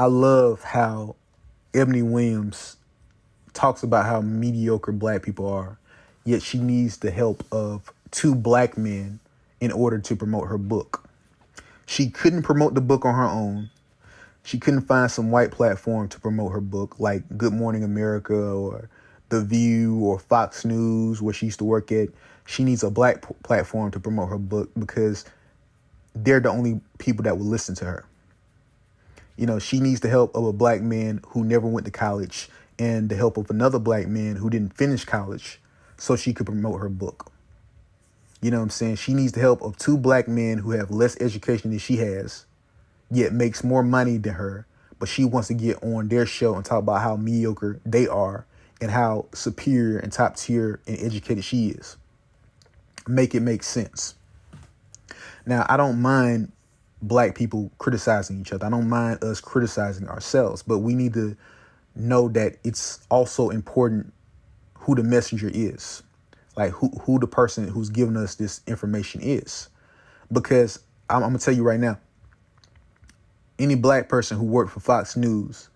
I love how Eboni Williams talks about how mediocre black people are, yet she needs the help of two black men in order to promote her book. She couldn't promote the book on her own. She couldn't find some white platform to promote her book like Good Morning America or The View or Fox News, where she used to work at. She needs a black platform to promote her book because they're the only people that will listen to her. You know, she needs the help of a black man who never went to college and the help of another black man who didn't finish college so she could promote her book. You know what I'm saying? She needs the help of two black men who have less education than she has, yet makes more money than her, but she wants to get on their show and talk about how mediocre they are and how superior and top tier and educated she is. Make it make sense. Now, I don't mind black people criticizing each other. I don't mind us criticizing ourselves, but we need to know that it's also important who the messenger is, like who the person who's giving us this information is. Because I'm going to tell you right now, any black person who worked for Fox News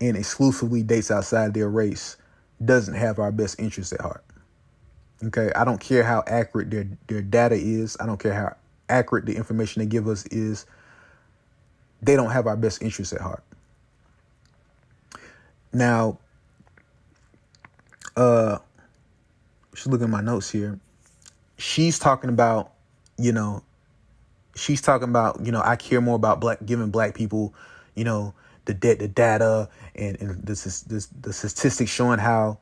and exclusively dates outside their race doesn't have our best interests at heart. Okay, I don't care how accurate their data is. I don't care how accurate the information they give us is. They don't have our best interests at heart. Now, just looking at my notes here. She's talking about, I care more about giving black people, the data and the statistics showing how,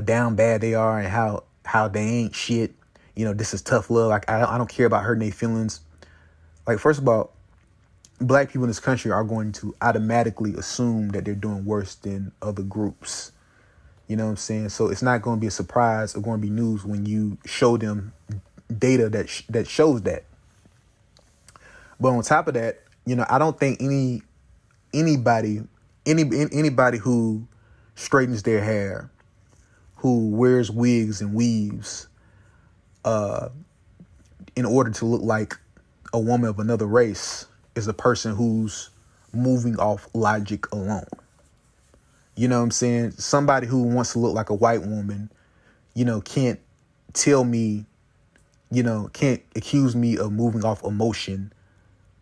down bad they are and how they ain't shit. This is tough love. Like, I don't care about hurting their feelings. Like, first of all, black people in this country are going to automatically assume that they're doing worse than other groups. You know what I'm saying? So it's not going to be a surprise or going to be news when you show them data that shows that. But on top of that, I don't think anybody who straightens their hair, who wears wigs and weaves, in order to look like a woman of another race, is a person who's moving off logic alone. You know what I'm saying? Somebody who wants to look like a white woman, can't tell me, can't accuse me of moving off emotion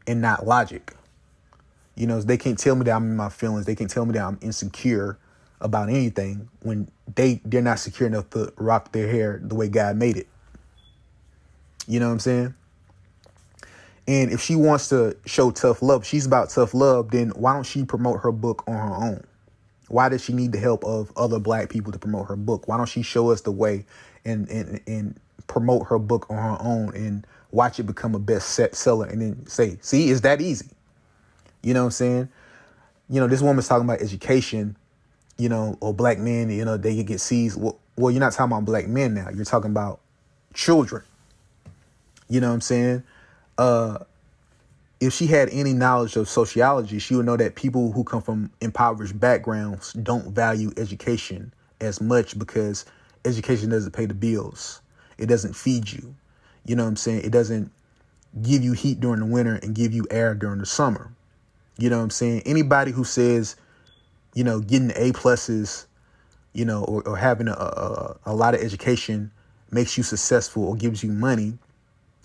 and not logic. They can't tell me that I'm in my feelings. They can't tell me that I'm insecure about anything when they're not secure enough to rock their hair the way God made it. You know what I'm saying? And if she wants to show tough love, she's about tough love, then why don't she promote her book on her own? Why does she need the help of other black people to promote her book? Why don't she show us the way and promote her book on her own and watch it become a bestseller and then say, see, it's that easy. You know what I'm saying? This woman's talking about education, or black men, they get seized. Well, you're not talking about black men now. You're talking about children. You know what I'm saying? If she had any knowledge of sociology, she would know that people who come from impoverished backgrounds don't value education as much because education doesn't pay the bills. It doesn't feed you. You know what I'm saying? It doesn't give you heat during the winter and give you air during the summer. You know what I'm saying? Anybody who says, getting A pluses, or having a lot of education makes you successful or gives you money,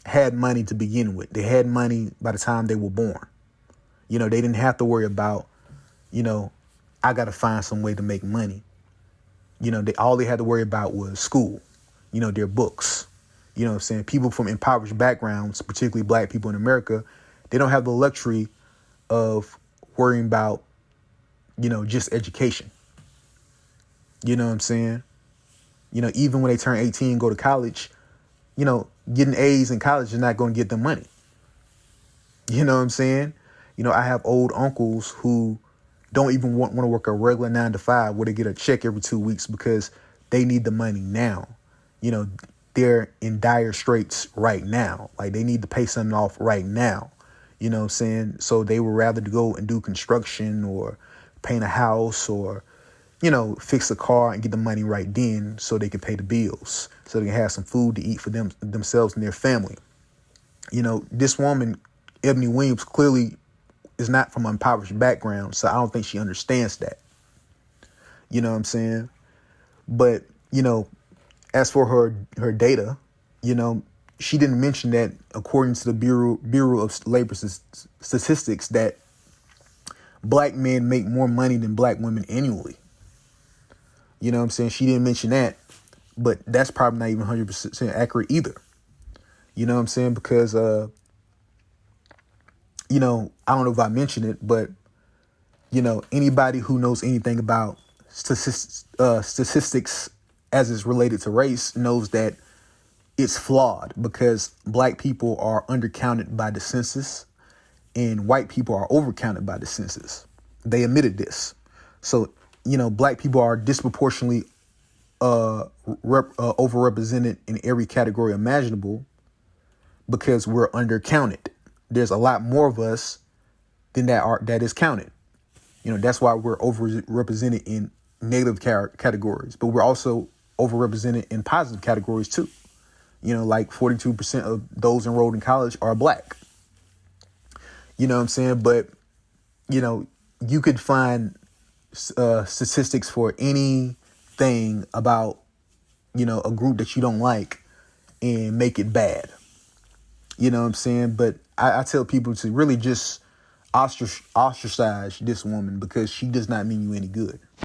had money to begin with. They had money by the time they were born. They didn't have to worry about, I got to find some way to make money. All they had to worry about was school, their books. You know what I'm saying? People from impoverished backgrounds, particularly black people in America, they don't have the luxury of worrying about, just education. You know what I'm saying? Even when they turn 18 and go to college, getting A's in college is not going to get them money. You know what I'm saying? I have old uncles who don't even want to work a regular 9-to-5 where they get a check every 2 weeks because they need the money now. They're in dire straits right now. Like, they need to pay something off right now. You know what I'm saying? So they would rather go and do construction or paint a house or, fix a car and get the money right then so they can pay the bills, so they can have some food to eat for themselves and their family. This woman, Eboni Williams, clearly is not from an impoverished background, so I don't think she understands that. You know what I'm saying? But, as for her data, she didn't mention that according to the Bureau of Labor Statistics that black men make more money than black women annually. You know what I'm saying? She didn't mention that, but that's probably not even 100% accurate either. You know what I'm saying? Because, I don't know if I mentioned it, but, anybody who knows anything about statistics as it's related to race knows that it's flawed because black people are undercounted by the census and white people are overcounted by the census. They admitted this. So, black people are disproportionately overrepresented in every category imaginable because we're undercounted. There's a lot more of us than that is counted. That's why we're overrepresented in negative categories, but we're also overrepresented in positive categories too. Like 42% of those enrolled in college are black. You know what I'm saying? But, you could find statistics for anything about, a group that you don't like and make it bad. You know what I'm saying? But I tell people to really just ostracize this woman because she does not mean you any good.